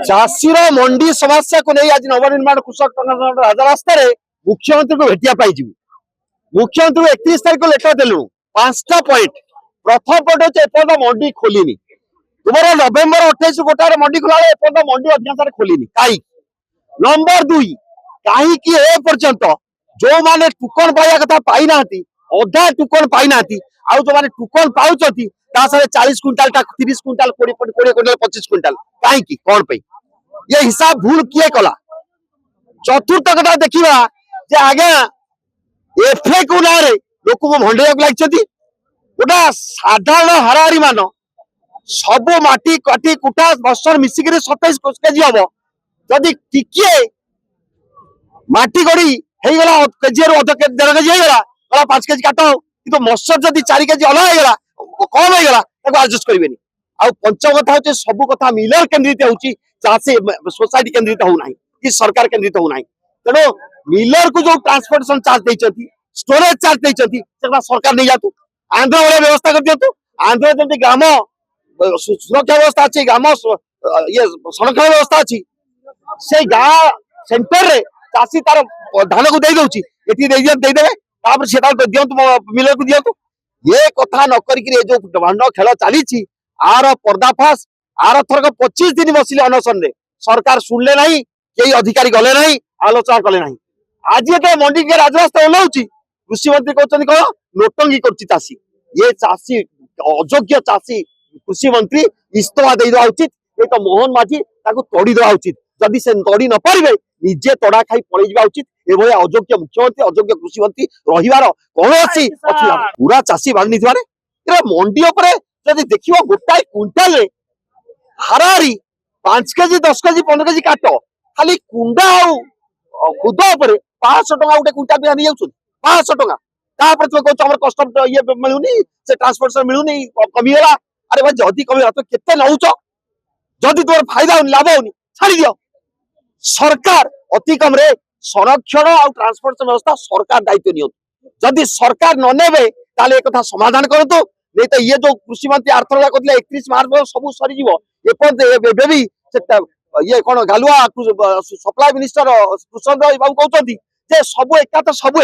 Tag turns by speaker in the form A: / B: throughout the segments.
A: चाषी मंडी समस्या को नहीं आज नवनिर्माण कृषक राजरास्तार मुख्यमंत्री को भेटिया मुख्यमंत्री को 31 तारीख को लेटर देलु 5टा पॉइंट। प्रथम पॉइंट होचे एपर्यंत मंडी खोलिनी। तुम्हारा नवेम्बर 28 गोटार मंडी खोला एपर्यंत मंडी अधिकांश खोलिनी कहीं। नंबर 2 कहीं कि ए पर्यंत जो माने टुकन पाइबा कथा पाई नांती अधा टुकन पाई नांती आउ जो माने टुकन पाउचती ता सारे 40 क्विंटाल 30 क्विंटाल 20 क्विंटाल 25 क्विंटाल कहीं कि कौन पे ये हिसाब भूल किए कला। चतुर्थ कथा देखिबा जे आगे एफए को नारे लोक को भंडे लगी गोटा साधारण हाराहारी मान सब माटी काटी कुटा बसन मिसिक 27 केजी हम जदि टिके माटी गड़ी गला केजी अध 1.5 केजी होगा 5 केजी काट कि मसर जदि 4 केजी अलग होगा कम होगा आडजस्ट करेंगे। आ पंचम कथा हूँ सब कथा मिलर केन्द्रित होची चाषी सोसाइटी केन्द्रित होना कि सरकार केन्द्रित होना। तेणु मिलर को जो ट्रांसपोर्टेशन चार्ज देती स्टोरेज चार्ज देती सरकार नहीं जातु आंध्र वाला व्यवस्था कर दिंतु। आंध्र जमी ग्राम सुरक्षा व्यवस्था अच्छी ग्राम ये संरक्षण व्यवस्था अच्छी से गाँ सेंटर रे चाषी तार धान को दे दौची देदेवे दिंतु मिलर को दिंतु। ये कथा न करिक जो भांड खेल चली आर पर्दाफाश आर थरक 25 दिन बसिले अनशन रे सरकार शुणले नहीं कई अधिकारी गले नहीं आलोचना कले नहीं। आज ये मंडी के राजरास्ता ओह्लाउची कृषि मंत्री कहते कौन नोटंगी करसी ये चाषी अयोग्य चाषी कृषि मंत्री इस्तफा दे देवा उचित। ये तो मोहन माझी तोड़ी देवा उचित जदि से तोड़ी न पारे निजे तड़ा खाई पलि जावा उचित। एभली अयोग्य मुख्यमंत्री अयोग्य कृषि मंत्री रहिबार कौन अच्छी पूरा चाषी भागनी मंडी जदि देखिए गोटाए क्विंटाल हाराहारी 5 केजी 10 केजी 15 केजी काट खाली कुंडा खुद 500 टका गोटे क्विंटाल पे नहीं जाऊँ 500 टका तापर तुम कह कस्टम ये मिलूनी से ट्रांसपोर्टेशन मिलूनी कमीगला। अरे भाई जदि कमीगला तो केते नौच जदि तुम फायदा लाभ होनी छाड़ी दियो। सरकार अति कम रे संरक्षण और ट्रांसपोर्टेशन व्यवस्था सरकार दायित्व नि जदि सरकार न नेबे ताले एक कथा समाधान करतु नहीं तो ये जो कृषि मंत्री आर्थर कहते 31 मार्च सब सरीज ये कौन गालुआ सप्लाई मिनिस्टर कृष्ण बाबू कहते सब एका तो सब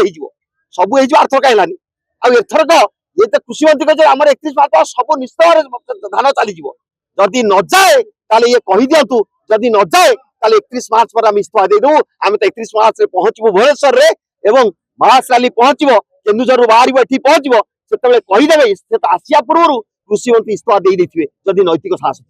A: आर्थर कहलानी आथरक ये तो कृषि मंत्री कहते आम 31 मार्च सब निश्चित धान चली जदि न जाए ये कही दिंतु जदि न जाए 31 मार्च पर इस्तफा देदेबू। आम तो 31 मार्च पहुंचबू भुवनेश्वर एवं महास रैली पहुंचब केन्दुझर बाहर ये पहुंचब से कहीदेवे से तो आसिया पूर्व कृषि मंत्री इस्तफा दे जदि नैतिक साहस।